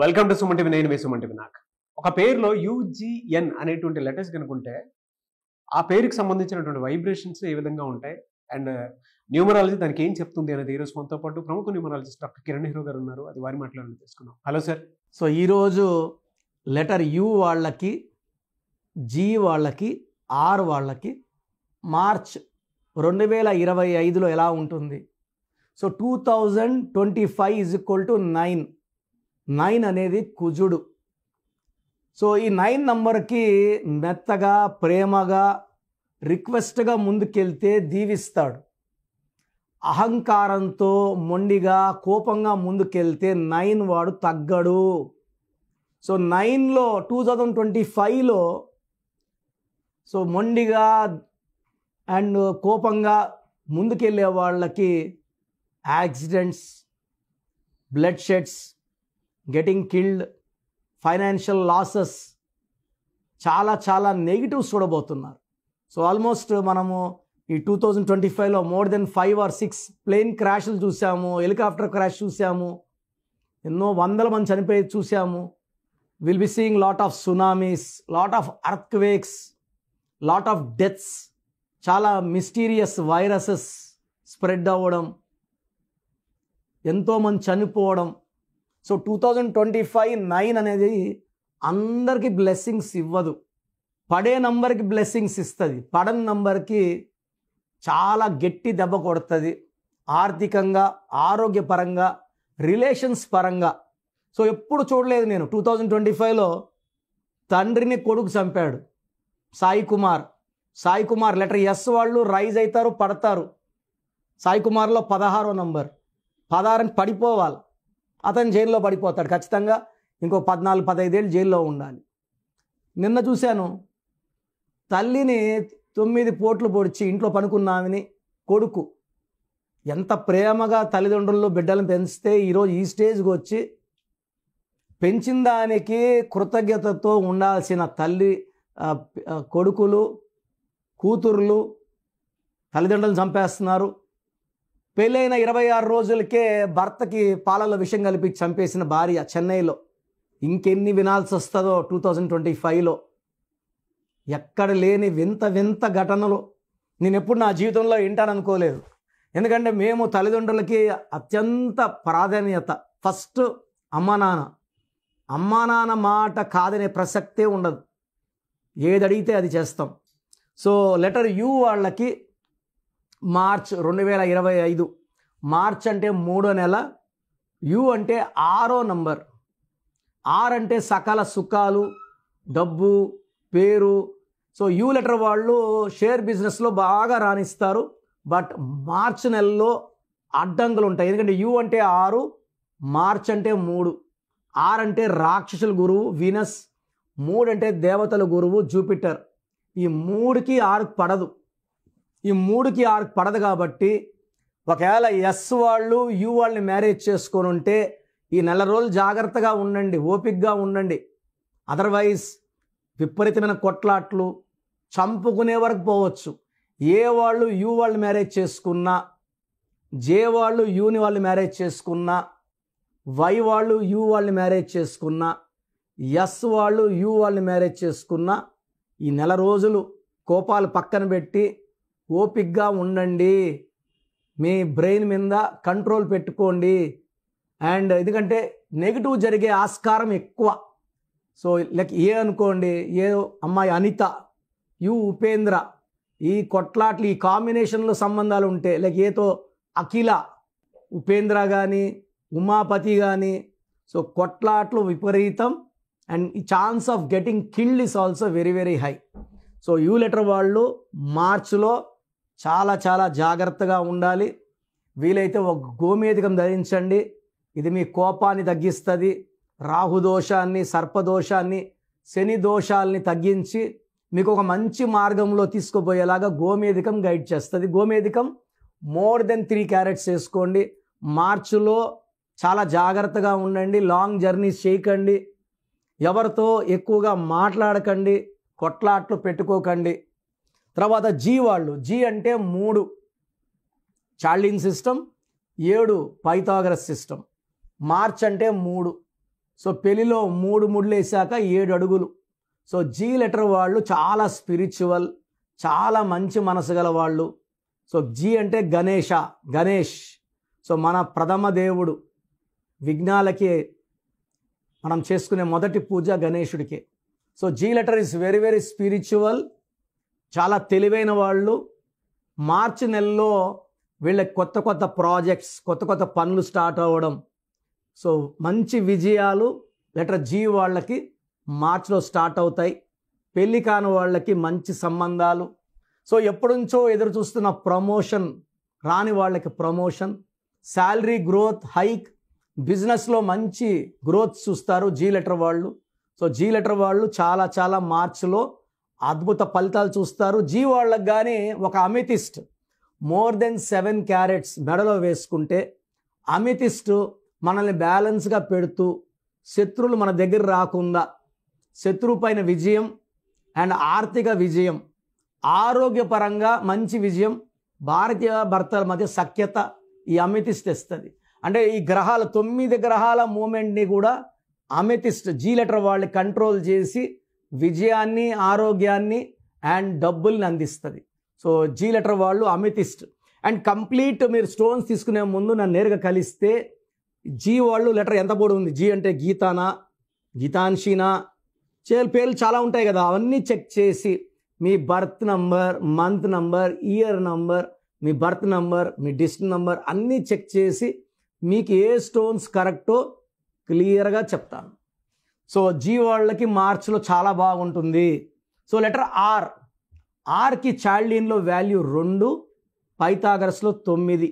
Welcome to Suman TV. నేను మీ Suman TV. నాకు ఒక పేరులో యూజిఎన్ అనేటువంటి లెటర్స్ కనుకుంటే ఆ పేరుకి సంబంధించినటువంటి వైబ్రేషన్స్ ఏ విధంగా ఉంటాయి అండ్ న్యూమరాలజీ దానికి ఏం చెప్తుంది అనేది ఈరోజు మనతో పాటు ప్రముఖ న్యూమరాలజిస్ట్ డాక్టర్ కిరణ్ హీరో గారు ఉన్నారు. అది వారి మాట్లాడాలని తెలుసుకున్నాం. Hello sir. సో ఈరోజు లెటర్ యు వాళ్ళకి, జీ వాళ్ళకి, ఆర్ వాళ్ళకి మార్చ్ 2025లో ఎలా ఉంటుంది? సో 2025 = 9. 9 అనేది కుజుడు. సో ఈ 9 నంబర్కి మెత్తగా, ప్రేమగా, రిక్వెస్ట్గా ముందుకెళ్తే దీవిస్తాడు. అహంకారంతో, మొండిగా, కోపంగా ముందుకెళ్తే 9 వాడు తగ్గడు. సో 9లో 2025లో సో మొండిగా అండ్ కోపంగా ముందుకెళ్ళే వాళ్ళకి accidents, blood sheds, getting killed, financial losses, చాలా నెగిటివ్స్ చూడబోతున్నారు. సో ఆల్మోస్ట్ మనము ఈ 2025లో మోర్ దెన్ 5 or 6 ప్లేన్ క్రాష్లు చూసాము, హెలికాప్టర్ క్రాష్ చూసాము, ఎన్నో వందల మంది చనిపోయి చూసాము. Will be seeing lot of tsunamis, lot of earthquakes, lot of deaths, చాలా మిస్టీరియస్ వైరసెస్ స్ప్రెడ్ అవ్వడం, ఎంతోమంది చనిపోవడం. సో 2025 9 అనేది అందరికీ బ్లెస్సింగ్స్ ఇవ్వదు. పడే నంబర్కి బ్లెస్సింగ్స్ ఇస్తుంది, పడని నంబర్కి చాలా గట్టి దెబ్బ కొడుతుంది. ఆర్థికంగా, ఆరోగ్యపరంగా, రిలేషన్స్ పరంగా. సో ఎప్పుడు చూడలేదు నేను 2025లో తండ్రిని కొడుకు చంపాడు సాయి కుమార్. లెటర్ ఎస్ వాళ్ళు రైజ్ అవుతారు, పడతారు. సాయి కుమార్లో 16వ నంబర్, 16 పడిపోవాలి, అతను జైల్లో పడిపోతాడు ఖచ్చితంగా. ఇంకో 14-15 ఏళ్ళు జైల్లో ఉండాలి. నిన్న చూశాను, తల్లిని 9 పోట్లు పొడిచి ఇంట్లో పనుకున్నామని కొడుకు ఎంత ప్రేమగా తల్లిదండ్రుల్లో బిడ్డలను పెంచితే ఈరోజు ఈ స్టేజ్కి వచ్చి పెంచిన దానికి కృతజ్ఞతతో ఉండాల్సిన తల్లి, కొడుకులు, కూతుర్లు తల్లిదండ్రులను చంపేస్తున్నారు. పెళ్ళైన 26 రోజులకే భర్తకి పాలలో విషం కలిపి చంపేసిన భార్య చెన్నైలో. ఇంకెన్ని వినాల్సి వస్తుందో 2025లో. ఎక్కడ లేని వింత ఘటనలు నేను ఎప్పుడు నా జీవితంలో వింటాననుకోలేదు. ఎందుకంటే మేము తల్లిదండ్రులకి అత్యంత ప్రాధాన్యత. ఫస్ట్ అమ్మా నాన్న మాట కాదనే ప్రసక్తే ఉండదు. ఏది అడిగితే అది చేస్తాం. సో లెటర్ యు వాళ్ళకి మార్చ్ 2025. మార్చ్ అంటే 3వ నెల, యు అంటే 6వ నంబర్. ఆర్ అంటే సకల సుఖాలు, డబ్బు, పేరు. సో యు లెటర్ వాళ్ళు షేర్ బిజినెస్లో బాగా రాణిస్తారు. బట్ మార్చ్ నెలలో అడ్డంకులు ఉంటాయి. ఎందుకంటే యు అంటే 6, మార్చ్ అంటే 3. ఆర్ అంటే రాక్షసుల గురువు వీనస్, 3 అంటే దేవతల గురువు జూపిటర్. ఈ 3కి 6 పడదు. ఈ 3కి 6 పడదు కాబట్టి ఒకవేళ ఎస్ వాళ్ళు యు వాళ్ళని మ్యారేజ్ చేసుకొని ఉంటే ఈ నెల రోజులు జాగ్రత్తగా ఉండండి, ఓపికగా ఉండండి. అదర్వైజ్ విపరీతమైన కొట్లాట్లు, చంపుకునే వరకు పోవచ్చు. ఏ వాళ్ళు యు వాళ్ళు మ్యారేజ్ చేసుకున్నా, జే వాళ్ళు యుని వాళ్ళు మ్యారేజ్ చేసుకున్నా, వై వాళ్ళు యు వాళ్ళని మ్యారేజ్ చేసుకున్నా, ఎస్ వాళ్ళు యు వాళ్ళని మ్యారేజ్ చేసుకున్నా ఈ నెల రోజులు కోపాలు పక్కన పెట్టి ఓపికగా ఉండండి. మీ బ్రెయిన్ మీద కంట్రోల్ పెట్టుకోండి. అండ్ ఎందుకంటే నెగిటివ్ జరిగే ఆస్కారం ఎక్కువ. సో లైక్ ఏ అనుకోండి, ఏ అమ్మాయి అనిత, యు ఉపేంద్ర, ఈ కొట్లాట్లు, ఈ కాంబినేషన్లో సంబంధాలు ఉంటే లైక్ ఏతో అఖిల, ఉపేంద్ర కానీ, ఉమాపతి కానీ, సో కొట్లాట్లు విపరీతం. అండ్ ఈ chance of getting killed is also very high. So you letter వాళ్ళు మార్చ్లో చాలా జాగ్రత్తగా ఉండాలి. వీలైతే ఒక గోమేధికం ధరించండి. ఇది మీ కోపాన్ని తగ్గిస్తుంది. రాహుదోషాన్ని, సర్పదోషాన్ని, శని దోషాలని తగ్గించి మీకు ఒక మంచి మార్గంలో తీసుకుపోయేలాగా గోమేధికం గైడ్ చేస్తుంది. గోమేధికం మోర్ దెన్ 3 క్యారెట్స్ వేసుకోండి. మార్చిలో చాలా జాగ్రత్తగా ఉండండి. లాంగ్ జర్నీస్ చేయకండి. ఎవరితో ఎక్కువగా మాట్లాడకండి. కొట్లాట్లు పెట్టుకోకండి. తర్వాత జీ వాళ్ళు, జీ అంటే 3 చార్లింగ్ సిస్టమ్, 7 పైథాగరస్ సిస్టమ్. మార్చ్ అంటే 3. సో పెళ్లిలో 3 ముళ్ళు వేసాక 7 అడుగులు. సో జీ లెటర్ వాళ్ళు చాలా స్పిరిచువల్, చాలా మంచి మనసు గల వాళ్ళు. సో జీ అంటే గణేష్. సో మన ప్రథమ దేవుడు. విఘ్నాలకి మనం చేసుకునే మొదటి పూజ గణేశుడికే. So G letter is very very spiritual, చాలా తెలివైన వాళ్ళు. మార్చి నెలలో వీళ్ళకి కొత్త కొత్త ప్రాజెక్ట్స్, కొత్త కొత్త పనులు స్టార్ట్ అవ్వడం. సో మంచి విజయాలు లెటర్ జీ వాళ్ళకి మార్చిలో స్టార్ట్ అవుతాయి. పెళ్లి కాని వాళ్ళకి మంచి సంబంధాలు. సో ఎప్పటి నుంచో ఎదురు చూస్తున్న ప్రమోషన్ రాని వాళ్ళకి ప్రమోషన్, శాలరీ గ్రోత్, హైక్, బిజినెస్లో మంచి గ్రోత్ చూస్తారు జీ లెటర్ వాళ్ళు. సో జీ లెటర్ వాళ్ళు చాలా చాలా మార్చిలో అద్భుత ఫలితాలు చూస్తారు. జీ వాళ్ళకి కానీ ఒక అమితిస్ట్ మోర్ దెన్ 7 క్యారెట్స్ మెడలో వేసుకుంటే, అమితిస్ట్ మనల్ని బ్యాలెన్స్గా పెడుతూ శత్రువులు మన దగ్గర రాకుండా, శత్రువు పైన విజయం అండ్ ఆర్థిక విజయం, ఆరోగ్యపరంగా మంచి విజయం, భార్య భర్తల మధ్య సఖ్యత ఈ అమితిస్ట్ ఇస్తుంది. అంటే ఈ గ్రహాల 9 గ్రహాల మూమెంట్ని కూడా అమితిస్ట్ జీ లెటర్ వాళ్ళు కంట్రోల్ చేసి విజయాన్ని, ఆరోగ్యాన్ని అండ్ డబ్బుల్ని అందిస్తుంది. సో జీ లెటర్ వాళ్ళు అమితిస్ట్. అండ్ కంప్లీట్ మీరు స్టోన్స్ తీసుకునే ముందు నన్ను నేరుగా కలిస్తే జీ వాళ్ళు లెటర్ ఎంత పొడి ఉంది, జీ అంటే గీతానా, గీతాంశీనా, పేర్లు చాలా ఉంటాయి కదా, అవన్నీ చెక్ చేసి మీ birth number, month number, year number, మీ బర్త్ నంబర్, మీ డిస్ట్రిక్ట్ నంబర్ అన్నీ చెక్ చేసి మీకు ఏ స్టోన్స్ కరెక్టో క్లియర్గా చెప్తాను. సో జీ వాళ్ళకి మార్చిలో చాలా బాగుంటుంది. సో లెటర్ ఆర్కి చాల్డీన్లో వాల్యూ 2, పైథాగరస్లో 9.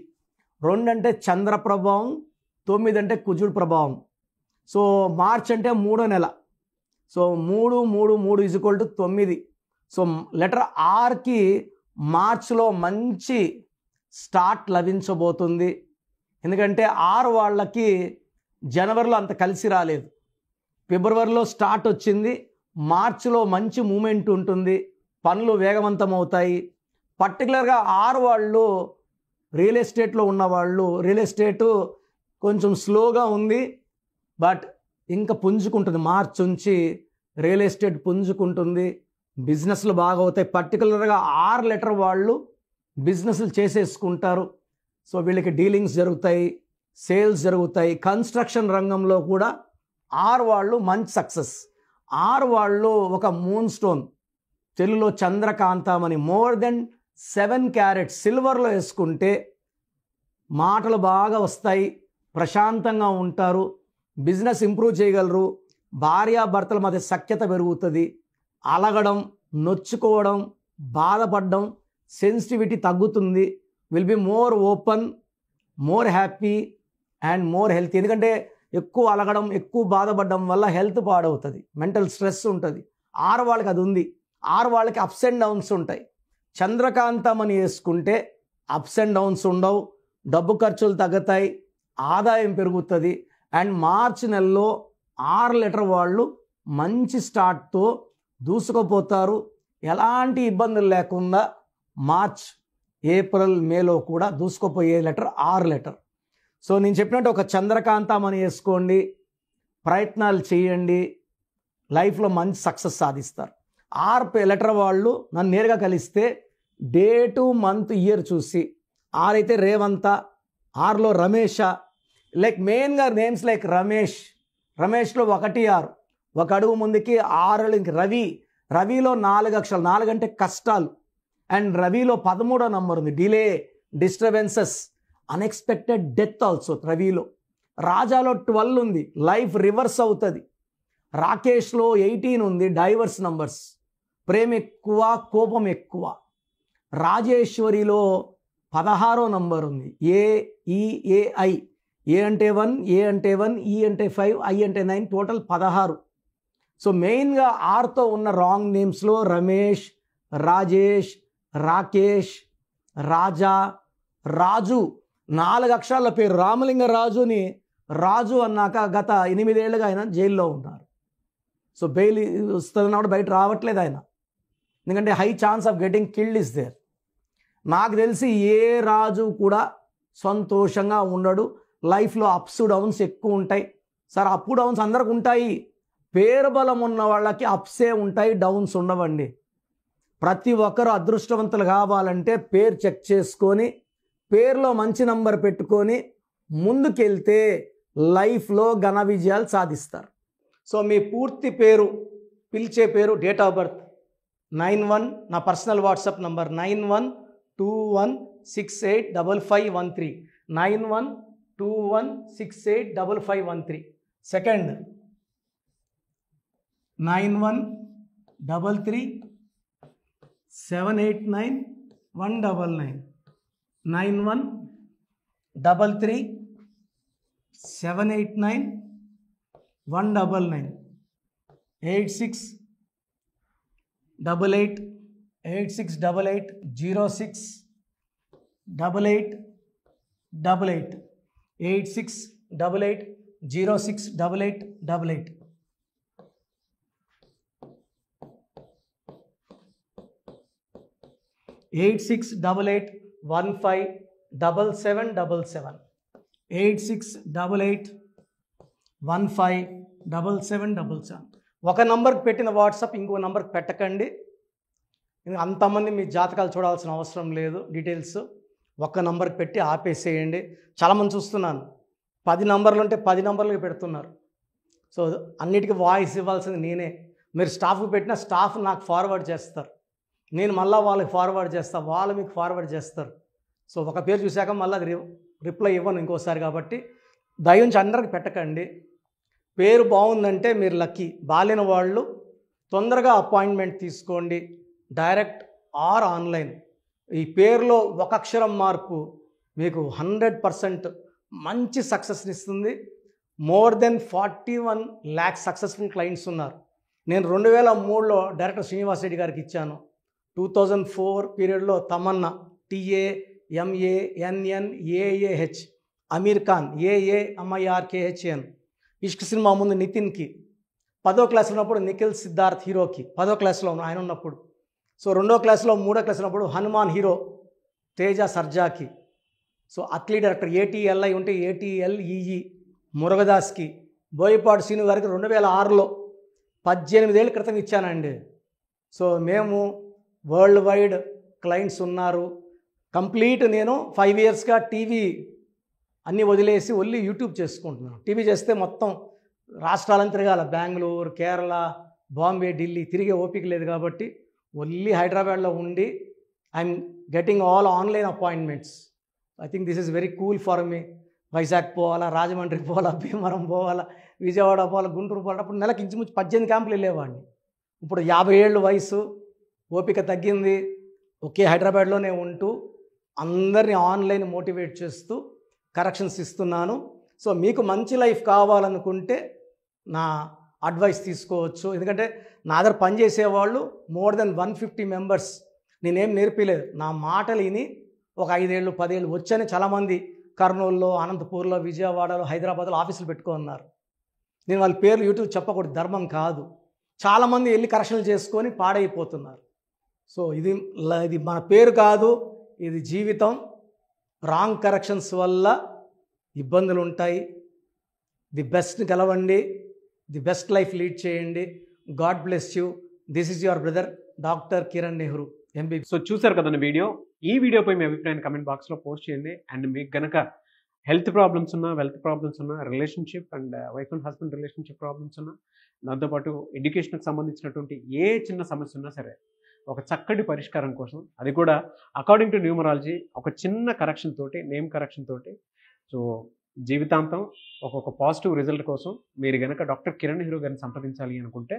2 అంటే చంద్ర ప్రభావం, 9 అంటే కుజుడు ప్రభావం. సో మార్చ్ అంటే 3వ నెల. సో 3 = 9. సో లెటర్ ఆర్కి మార్చ్లో మంచి స్టార్ట్ లభించబోతుంది. ఎందుకంటే ఆర్ వాళ్ళకి జనవరిలో అంత కలిసి రాలేదు, ఫిబ్రవరిలో స్టార్ట్ వచ్చింది, మార్చిలో మంచి మూమెంట్ ఉంటుంది, పనులు వేగవంతం అవుతాయి. పర్టికులర్గా ఆర్ వాళ్ళు రియల్ ఎస్టేట్లో ఉన్నవాళ్ళు, రియల్ ఎస్టేటు కొంచెం స్లోగా ఉంది బట్ ఇంకా పుంజుకుంటుంది. మార్చ్ నుంచి రియల్ ఎస్టేట్ పుంజుకుంటుంది, బిజినెస్లు బాగా అవుతాయి. పర్టికులర్గా ఆర్ లెటర్ వాళ్ళు బిజినెస్లు చేసేసుకుంటారు. సో వీళ్ళకి డీలింగ్స్ జరుగుతాయి, సేల్స్ జరుగుతాయి. కన్స్ట్రక్షన్ రంగంలో కూడా ఆర్ వాళ్ళు మంచి సక్సెస్. ఆర్ వాళ్ళు ఒక మూన్ స్టోన్, తెలుగులో చంద్రకాంతమని, మోర్ దెన్ 7 క్యారెట్స్ సిల్వర్లో వేసుకుంటే మాటలు బాగా వస్తాయి, ప్రశాంతంగా ఉంటారు, బిజినెస్ ఇంప్రూవ్ చేయగలరు, భార్యాభర్తల మధ్య సఖ్యత పెరుగుతుంది, అలగడం, నొచ్చుకోవడం, బాధపడడం, సెన్సిటివిటీ తగ్గుతుంది, will be more open, more happy and more healthy. ఎందుకంటే ఎక్కువ అలగడం, ఎక్కువ బాధపడడం వల్ల హెల్త్ పాడవుతుంది, మెంటల్ స్ట్రెస్ ఉంటుంది. ఆరు వాళ్ళకి అది ఉంది. ఆరు వాళ్ళకి అప్స్ అండ్ డౌన్స్ ఉంటాయి. చంద్రకాంతం అని వేసుకుంటే అప్స్ అండ్ డౌన్స్ ఉండవు, డబ్బు ఖర్చులు తగ్గుతాయి, ఆదాయం పెరుగుతుంది. అండ్ మార్చి నెలలో 6 లెటర్ వాళ్ళు మంచి స్టార్ట్తో దూసుకుపోతారు. ఎలాంటి ఇబ్బందులు లేకుండా మార్చ్, ఏప్రిల్, మేలో కూడా దూసుకుపోయే లెటర్ 6 లెటర్. సో నేను చెప్పినట్టు ఒక చంద్రకాంతం అని వేసుకోండి, ప్రయత్నాలు చేయండి, లైఫ్లో మంచి సక్సెస్ సాధిస్తారు. 6 లెటర్ వాళ్ళు నన్ను నేరుగా కలిస్తే డేటు, మంత్, ఇయర్ చూసి, 6 అయితే రేవంత, 6లో రమేష, లైక్ మెయిన్గా నేమ్స్ లైక్ రమేష్లో 1, 6, ఒక అడుగు ముందుకి 6 ఇంక రవిలో 4 అక్షరాలు, 4 అంటే కష్టాలు. అండ్ రవిలో 13వ నంబర్ ఉంది, delay, disturbances, unexpected death also. రవిలో రాజాలో 12 ఉంది, లైఫ్ రివర్స్ అవుతుంది. రాకేష్లో 18 ఉంది, డైవర్స్ నంబర్స్, ప్రేమ ఎక్కువ, కోపం ఎక్కువ. రాజేశ్వరిలో 16వ నంబర్ ఉంది, ఏఈఏఐ. ఏ అంటే 1, ఏ అంటే 1, ఈ అంటే 5, ఐ అంటే 9, టోటల్ 16. సో మెయిన్గా 6తో ఉన్న రాంగ్ నేమ్స్లో రమేష్, రాజేష్, రాకేష్, రాజా, రాజు, 4 అక్షరాల పేరు. రామలింగ రాజుని రాజు అన్నాక గత 8 ఏళ్ళుగా ఆయన జైల్లో ఉన్నారు. సో బెయిల్ వస్తున్నప్పుడు బయట రావట్లేదు ఆయన, ఎందుకంటే high chance of getting killed is there. నాకు తెలిసి ఏ రాజు కూడా సంతోషంగా ఉండడు, లైఫ్లో అప్స్ డౌన్స్ ఎక్కువ ఉంటాయి. సార్ అప్ డౌన్స్ అందరికి ఉంటాయి. పేరు బలం ఉన్న వాళ్ళకి అప్సే ఉంటాయి, డౌన్స్ ఉండవండి. ప్రతి ఒక్కరు అదృష్టవంతులు కావాలంటే పేరు చెక్ చేసుకొని పేరులో మంచి నంబర్ పెట్టుకొని ముందుకెళ్తే లైఫ్లో ఘన విజయాలు సాధిస్తారు. సో మీ పూర్తి పేరు, పిలిచే పేరు, డేట్ ఆఫ్ బర్త్ 91, నా personal WhatsApp number 9121685513, 9121685513. Second 9133789199, 9133789199, 8688068888, 8688068888. Eight six double eight 157777, 8688157777. ఒక నంబర్కి పెట్టిన వాట్సాప్ ఇంకో నంబర్కి పెట్టకండి. అంతమంది మీ జాతకాలు చూడాల్సిన అవసరం లేదు. డీటెయిల్స్ ఒక్క నంబర్కి పెట్టి ఆపేసేయండి. చాలామంది చూస్తున్నాను 10 నంబర్లు ఉంటే 10 నంబర్లకి పెడుతున్నారు. సో అన్నిటికీ వాయిస్ ఇవ్వాల్సింది నేనే. మీరు స్టాఫ్కి పెట్టిన స్టాఫ్ నాకు ఫార్వర్డ్ చేస్తారు, నేను మళ్ళీ వాళ్ళకి ఫార్వర్డ్ చేస్తాను, వాళ్ళు మీకు ఫార్వర్డ్ చేస్తారు. సో ఒక పేరు చూశాక మళ్ళీ అది రిప్లై ఇవ్వను ఇంకోసారి. కాబట్టి దయించి అందరికి పెట్టకండి. పేరు బాగుందంటే మీరు లక్కీ. బాలేని వాళ్ళు తొందరగా అపాయింట్మెంట్ తీసుకోండి, డైరెక్ట్ ఆర్ ఆన్లైన్. ఈ పేరులో ఒక అక్షరం మార్పు మీకు 100% మంచి సక్సెస్ని ఇస్తుంది. More than 41 lakhs successful clients ఉన్నారు. నేను 2003లో డైరెక్టర్ శ్రీనివాస్ రెడ్డి గారికి ఇచ్చాను. 2004 పీరియడ్లో తమన్నా, TAMANNAAH, అమీర్ ఖాన్, AAMIRKHN, ఇష్క్ సినిమా ముందు నితిన్కి, 10వ క్లాస్ ఉన్నప్పుడు నిఖిల్ సిద్ధార్థ్ హీరోకి, 10వ క్లాస్లో ఆయన ఉన్నప్పుడు. సో 2వ క్లాస్లో 3వ క్లాస్ ఉన్నప్పుడు హనుమాన్ హీరో తేజ సర్జాకి. సో అథ్లీట్ డైరెక్టర్ ATLI ఉంటే ATLEE మురుగదాస్కి, బోయపాడు శ్రీను గారికి 2006లో 18 ఏళ్ళ క్రితం ఇచ్చానండి. సో మేము వరల్డ్ వైడ్ క్లయింట్స్ ఉన్నారు. కంప్లీట్ నేను 5 yearsగా టీవీ అన్నీ వదిలేసి ఓన్లీ యూట్యూబ్ చేసుకుంటున్నాను. టీవీ చేస్తే మొత్తం రాష్ట్రాలను తిరగాల, బెంగళూరు, కేరళ, బాంబే, ఢిల్లీ తిరిగే ఓపిక లేదు. కాబట్టి ఓన్లీ హైదరాబాద్లో ఉండి I'm getting all online appointments. I think this is very cool for me. Vizag పోవాలా, రాజమండ్రి పోవాలా, భీమవరం పోవాలా, విజయవాడ పోవాలా, గుంటూరు పోవాలా. అప్పుడు నెలకి ఇంచుమించు 18 క్యాంపులు వెళ్ళేవాడిని. ఇప్పుడు 50 ఏళ్ళు వయసు, ఓపిక తగ్గింది. ఒకే హైదరాబాద్లోనే ఉంటూ అందరినీ ఆన్లైన్ మోటివేట్ చేస్తూ కరెక్షన్స్ ఇస్తున్నాను. సో మీకు మంచి లైఫ్ కావాలనుకుంటే నా అడ్వైస్ తీసుకోవచ్చు. ఎందుకంటే నా దగ్గర పనిచేసేవాళ్ళు మోర్ దెన్ 150 మెంబర్స్. నేనేం నేర్పిలేదు, నా మాటలు విని ఒక 5 ఏళ్ళు 10 ఏళ్ళు వచ్చని చాలామంది కర్నూలులో, అనంతపూర్లో, విజయవాడలో, హైదరాబాద్లో ఆఫీసులు పెట్టుకున్నారు. నేను వాళ్ళ పేర్లు యూట్యూబ్ చెప్పకూడదు, ధర్మం కాదు. చాలామంది వెళ్ళి కరెక్షన్లు చేసుకొని పాడైపోతున్నారు. సో ఇది మన పేరు కాదు, ఇది జీవితం. రాంగ్ కరెక్షన్స్ వల్ల ఇబ్బందులు ఉంటాయి. ది బెస్ట్ గెలవండి, ది బెస్ట్ లైఫ్ లీడ్ చేయండి. God bless you. This is your brother doctor Kiran Nehru, MBB. So చూసారు కదండి వీడియో. ఈ వీడియోపై మీ అభిప్రాయాన్ని కమెంట్ బాక్స్లో పోస్ట్ చేయండి. అండ్ మీకు గనక హెల్త్ ప్రాబ్లమ్స్ ఉన్నా, వెల్త్ ప్రాబ్లమ్స్ ఉన్నా, relationship and wife and husband relationship problems ఉన్నా, దాంతోపాటు ఎడ్యుకేషన్కి సంబంధించినటువంటి ఏ చిన్న సమస్య ఉన్నా సరే ఒక చక్కటి పరిష్కారం కోసం, అది కూడా అకార్డింగ్ టు న్యూమరాలజీ, ఒక చిన్న కరెక్షన్ తోటి, నేమ్ కరెక్షన్ తోటి, సో జీవితాంతం ఒక్కొక్క పాజిటివ్ రిజల్ట్ కోసం మీరు కనుక డాక్టర్ కిరణ్ నెహ్రూ గారిని సంప్రదించాలి అనుకుంటే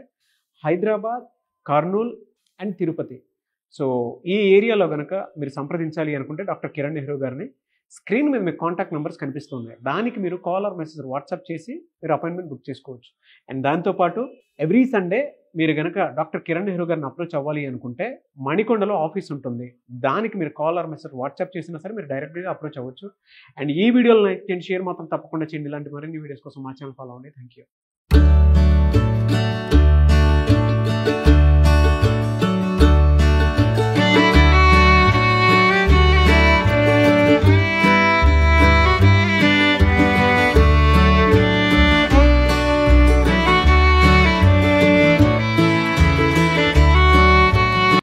హైదరాబాద్, కర్నూల్ అండ్ తిరుపతి, సో ఈ ఏరియాలో కనుక మీరు సంప్రదించాలి అనుకుంటే డాక్టర్ కిరణ్ నెహ్రూ గారిని స్క్రీన్ మీద మీకు కాంటాక్ట్ నెంబర్స్ కనిపిస్తున్నాయి. దానికి మీరు కాల్ ఆర్ మెసేజ్ వాట్సాప్ చేసి మీరు అపాయింట్మెంట్ బుక్ చేసుకోవచ్చు. అండ్ దాంతోపాటు ఎవ్రీ సండే మీరు కనుక డాక్టర్ కిరణ్ నెహ్రూ గారిని అప్రోచ్ అవ్వాలి అనుకుంటే మణికొండలో ఆఫీస్ ఉంటుంది. దానికి మీరు కాల్ ఆర్ మెసేజ్ వాట్సాప్ చేసినా సరే మీరు డైరెక్ట్గా అప్రోచ్ అవ్వచ్చు. అండ్ ఈ వీడియోలో లైక్ చేయండి, షేర్ మాత్రం తప్పకుండా చేయండి. ఇలాంటి మరిన్ని వీడియోస్ కోసం మా ఛానల్ ఫాలో అవ్వండి. Thank you.